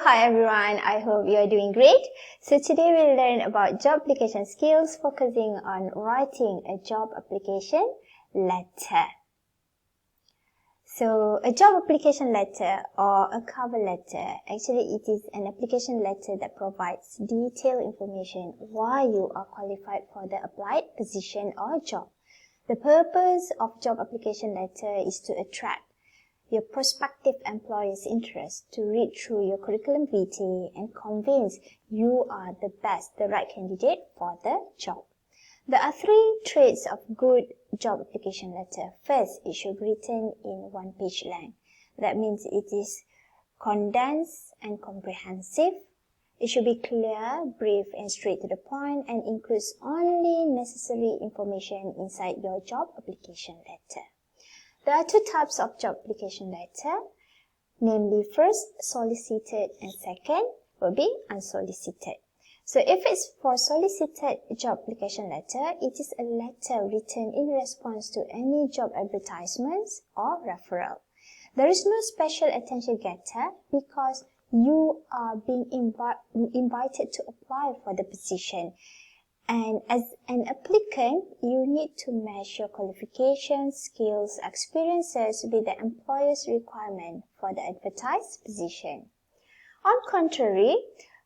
Hi everyone, I hope you are doing great. So today we'll learn about job application skills focusing on writing a job application letter. So a job application letter or a cover letter, actually it is an application letter that provides detailed information why you are qualified for the applied position or job. The purpose of job application letter is to attract your prospective employer's interest, to read through your curriculum vitae and convince you are the right candidate for the job. There are three traits of good job application letter. First, it should be written in one-page length. That means it is condensed and comprehensive. It should be clear, brief, and straight to the point, and includes only necessary information inside your job application letter. There are two types of job application letter, namely first, solicited, and second will be unsolicited. So if it's for solicited job application letter, it is a letter written in response to any job advertisements or referral. There is no special attention getter because you are being invited to apply for the position. And as an applicant, you need to match your qualifications, skills, experiences with the employer's requirement for the advertised position. On contrary,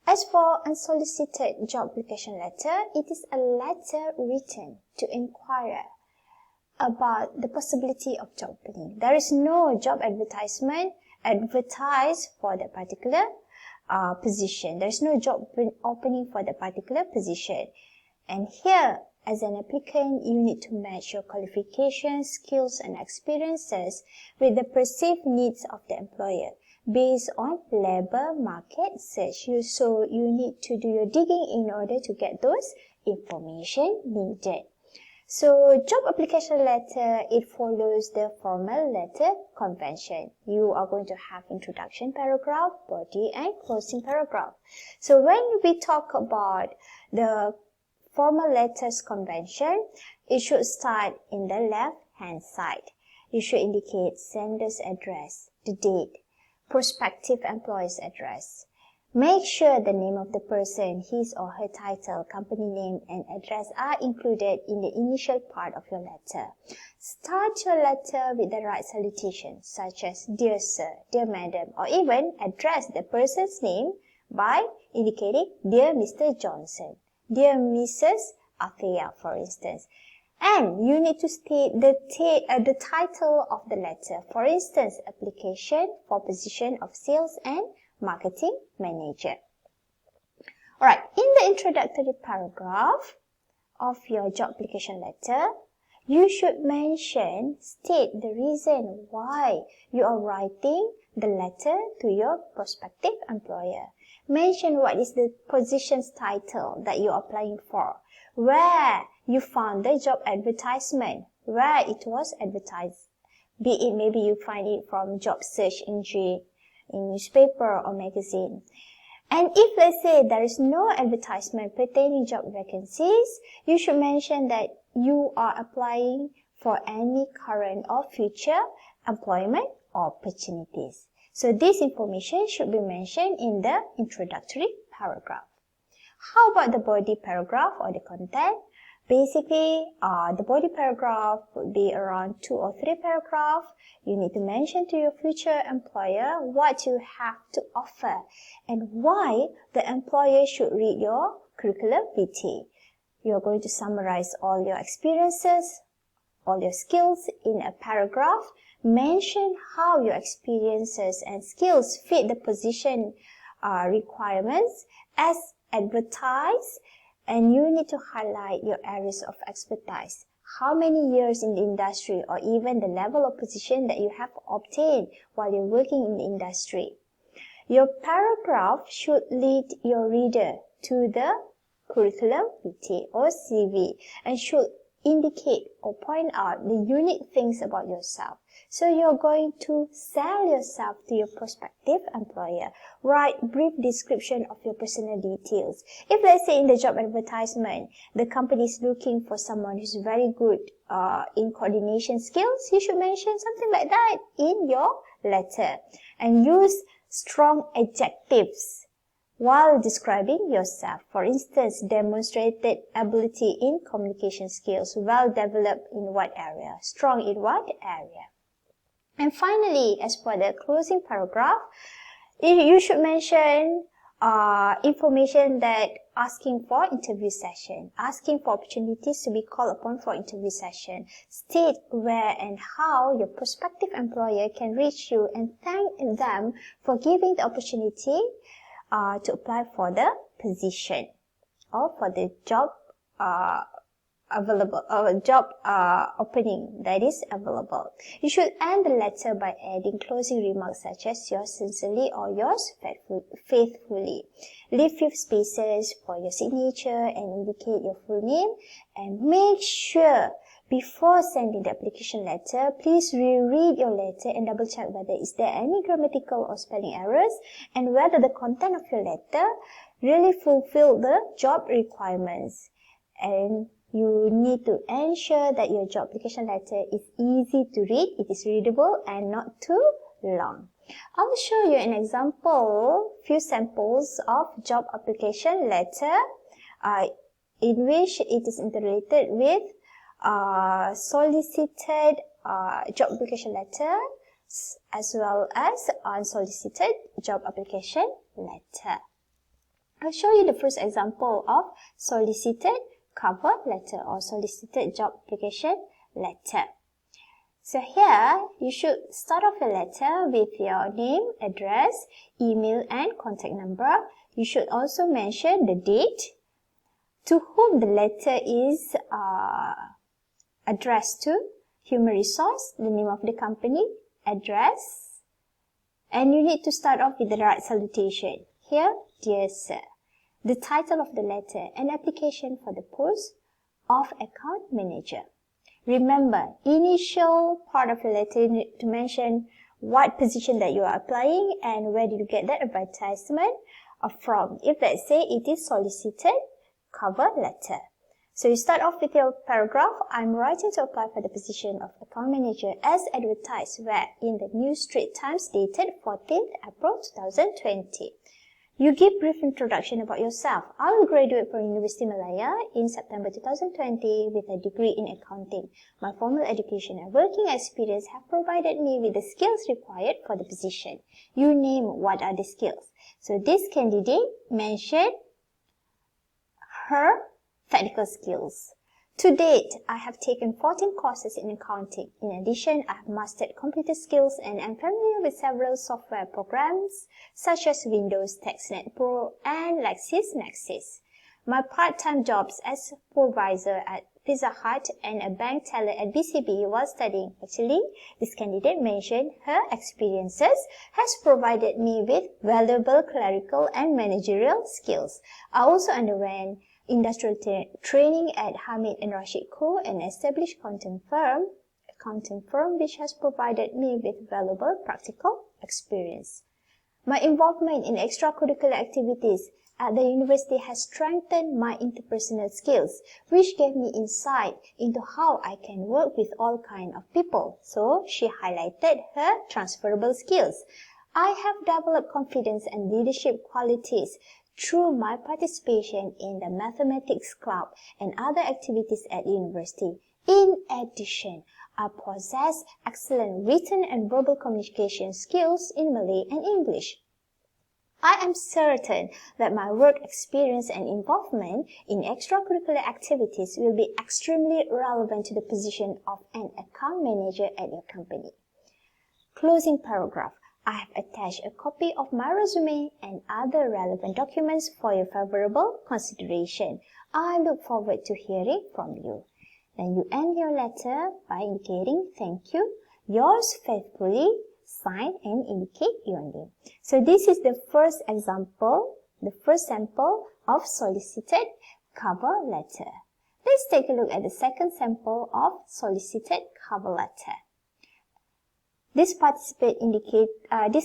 as for unsolicited job application letter, it is a letter written to inquire about the possibility of job opening. There is no job advertisement advertised for that particular position. There is no job opening for that particular position. And here, as an applicant, you need to match your qualifications, skills, and experiences with the perceived needs of the employer based on labor market search. So you need to do your digging in order to get those information needed. So job application letter, it follows the formal letter convention. You are going to have introduction paragraph, body, and closing paragraph. So when we talk about the formal letters convention, it should start in the left-hand side. You should indicate sender's address, the date, prospective employer's address. Make sure the name of the person, his or her title, company name, and address are included in the initial part of your letter. Start your letter with the right salutation, such as Dear Sir, Dear Madam, or even address the person's name by indicating Dear Mr. Johnson, Dear Mrs. Athea, for instance. And you need to state the title of the letter. For instance, application for position of sales and marketing manager. Alright, in the introductory paragraph of your job application letter, you should state the reason why you are writing the letter to your prospective employer. Mention what is the position's title that you are applying for, where you found the job advertisement, where it was advertised, be it maybe you find it from job search engine, in newspaper or magazine. And if let's say there is no advertisement pertaining job vacancies, you should mention that you are applying for any current or future employment opportunities. So this information should be mentioned in the introductory paragraph. How about the body paragraph or the content? Basically, the body paragraph would be around 2 or 3 paragraphs. You need to mention to your future employer what you have to offer and why the employer should read your curriculum vitae. You are going to summarize all your experiences, all your skills in a paragraph. Mention how your experiences and skills fit the position requirements as advertised, and you need to highlight your areas of expertise. How many years in the industry or even the level of position that you have obtained while you're working in the industry. Your paragraph should lead your reader to the curriculum vitae or CV and should indicate or point out the unique things about yourself. So you're going to sell yourself to your prospective employer. Write brief description of your personal details. If let's say in the job advertisement, the company is looking for someone who's very good in coordination skills, you should mention something like that in your letter. And use strong adjectives while describing yourself. For instance, demonstrated ability in communication skills, well developed in what area, strong in what area. And finally, as for the closing paragraph, you should mention information that asking for interview session, asking for opportunities to be called upon for interview session. State where and how your prospective employer can reach you and thank them for giving the opportunity to apply for the position or for the job available, opening that is available. You should end the letter by adding closing remarks such as yours sincerely or yours faithfully. Leave few spaces for your signature and indicate your full name, and make sure before sending the application letter, please reread your letter and double check whether is there any grammatical or spelling errors and whether the content of your letter really fulfill the job requirements. And you need to ensure that your job application letter is easy to read, it is readable and not too long. I will show you an example, few samples of job application letter in which it is interrelated with solicited job application letter as well as unsolicited job application letter. I'll show you the first example of solicited cover letter or solicited job application letter. So here, you should start off your letter with your name, address, email and contact number. You should also mention the date, to whom the letter is addressed to, human resource, the name of the company, address, and you need to start off with the right salutation. Here, dear sir. The title of the letter, an application for the post of account manager. Remember, initial part of the letter, you need to mention what position that you are applying and where did you get that advertisement from. If let's say it is solicited cover letter. So you start off with your paragraph. I'm writing to apply for the position of account manager as advertised where in the New Straits Times dated 14th April 2020. You give brief introduction about yourself. I will graduate from University Malaya in September 2020 with a degree in accounting. My formal education and working experience have provided me with the skills required for the position. You name what are the skills. So this candidate mentioned her technical skills. To date, I have taken 14 courses in accounting. In addition, I have mastered computer skills and am familiar with several software programs such as Windows, TextNet Pro, and LexisNexis. My part-time jobs as supervisor at Pizza Hut and a bank teller at BCB while studying. Actually, this candidate mentioned her experiences has provided me with valuable clerical and managerial skills. I also underwent industrial training at Hamid and Rashid Co., an established accounting firm which has provided me with valuable practical experience. My involvement in extracurricular activities at the university has strengthened my interpersonal skills, which gave me insight into how I can work with all kinds of people. So she highlighted her transferable skills. I have developed confidence and leadership qualities through my participation in the mathematics club and other activities at university. In addition, I possess excellent written and verbal communication skills in Malay and English. I am certain that my work experience and involvement in extracurricular activities will be extremely relevant to the position of an account manager at your company. Closing paragraph. I have attached a copy of my resume and other relevant documents for your favorable consideration. I look forward to hearing from you. Then you end your letter by indicating thank you, yours faithfully, sign and indicate your name. So this is the first example, the first sample of solicited cover letter. Let's take a look at the second sample of solicited cover letter. This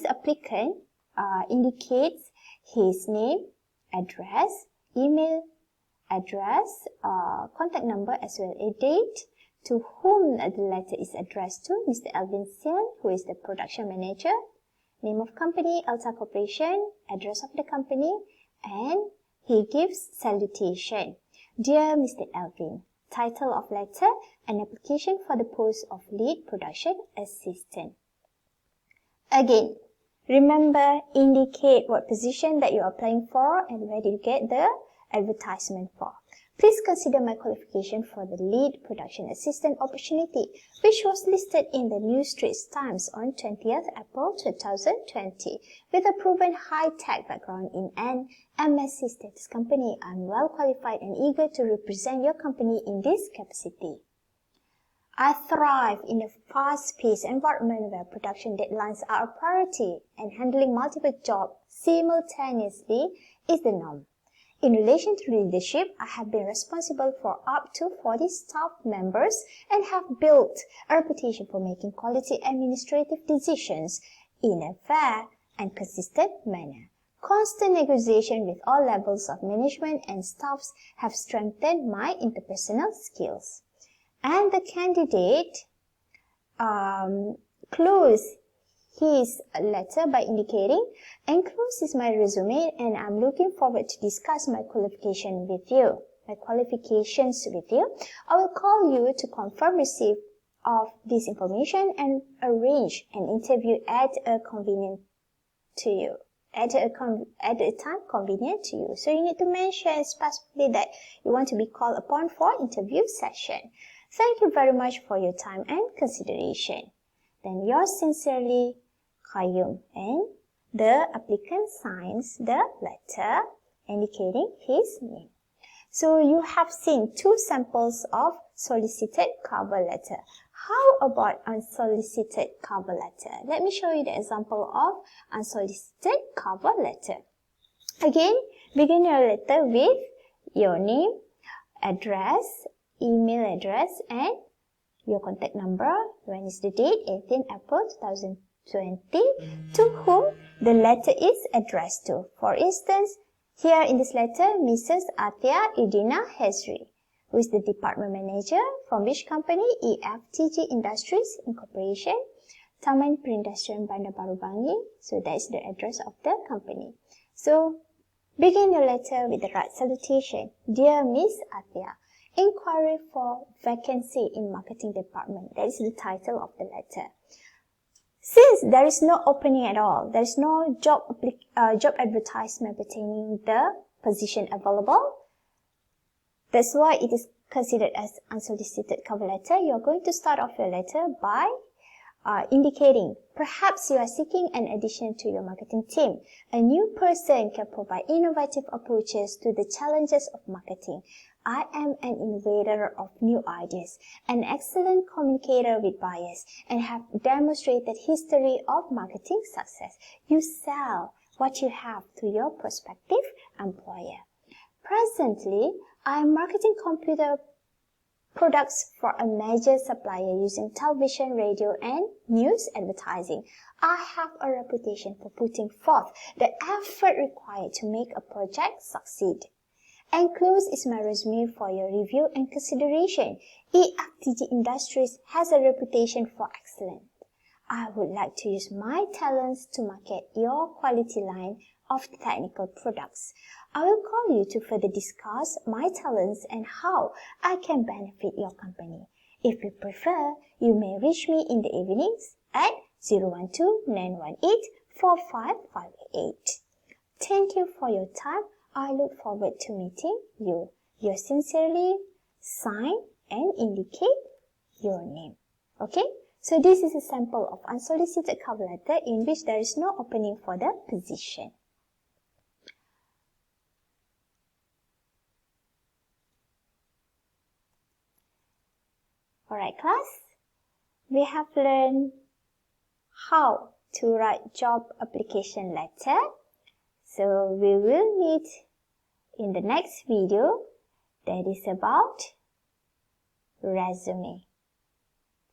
applicant indicates his name, address, email address, contact number as well as date, to whom the letter is addressed to, Mr. Alvin Sian, who is the production manager, name of company, Alta Corporation, address of the company, and he gives salutation. Dear Mr. Alvin, title of letter, an application for the post of lead production assistant. Again, remember, indicate what position that you are applying for and where did you get the advertisement for. Please consider my qualification for the lead production assistant opportunity, which was listed in the New Straits Times on 20th April 2020. With a proven high-tech background in an MSc status company, I'm well qualified and eager to represent your company in this capacity. I thrive in a fast-paced environment where production deadlines are a priority and handling multiple jobs simultaneously is the norm. In relation to leadership, I have been responsible for up to 40 staff members and have built a reputation for making quality administrative decisions in a fair and consistent manner. Constant negotiation with all levels of management and staffs have strengthened my interpersonal skills. And the candidate closed his letter by indicating, enclosed is my resume and I'm looking forward to discuss my qualifications with you. I will call you to confirm receipt of this information and arrange an interview at a time convenient to you. So you need to mention specifically that you want to be called upon for interview session. Thank you very much for your time and consideration. Then yours sincerely, Qayyum, and the applicant signs the letter indicating his name. So you have seen two samples of solicited cover letter. How about unsolicited cover letter? Let me show you the example of unsolicited cover letter. Again, begin your letter with your name, address, email address, and your contact number. When is the date? 18 April 2020. To whom the letter is addressed to. For instance, here in this letter, Mrs. Atia Idina Hezri, who is the department manager, from which company? EFTG Industries Incorporation, Taman Perindustrian Bandar Baru Bangi. So that is the address of the company. So begin your letter with the right salutation. Dear Miss Atia, inquiry for vacancy in marketing department. That is the title of the letter. Since there is no opening at all, there is no job advertisement pertaining the position available, that's why it is considered as unsolicited cover letter. You are going to start off your letter by indicating perhaps you are seeking an addition to your marketing team. A new person can provide innovative approaches to the challenges of marketing. I am an innovator of new ideas, an excellent communicator with buyers, and have demonstrated history of marketing success. You sell what you have to your prospective employer. Presently, I am marketing computer products for a major supplier using television, radio, and news advertising. I have a reputation for putting forth the effort required to make a project succeed. Enclosed is my resume for your review and consideration. EFTG Industries has a reputation for excellence. I would like to use my talents to market your quality line of technical products. I will call you to further discuss my talents and how I can benefit your company. If you prefer, you may reach me in the evenings at 012-918-4558. Thank you for your time. I look forward to meeting you. Yours sincerely, sign and indicate your name. Okay? So this is a sample of unsolicited cover letter in which there is no opening for the position. Alright class, we have learned how to write job application letter. So we will meet in the next video that is about resume.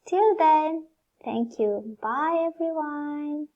Till then, thank you. Bye everyone.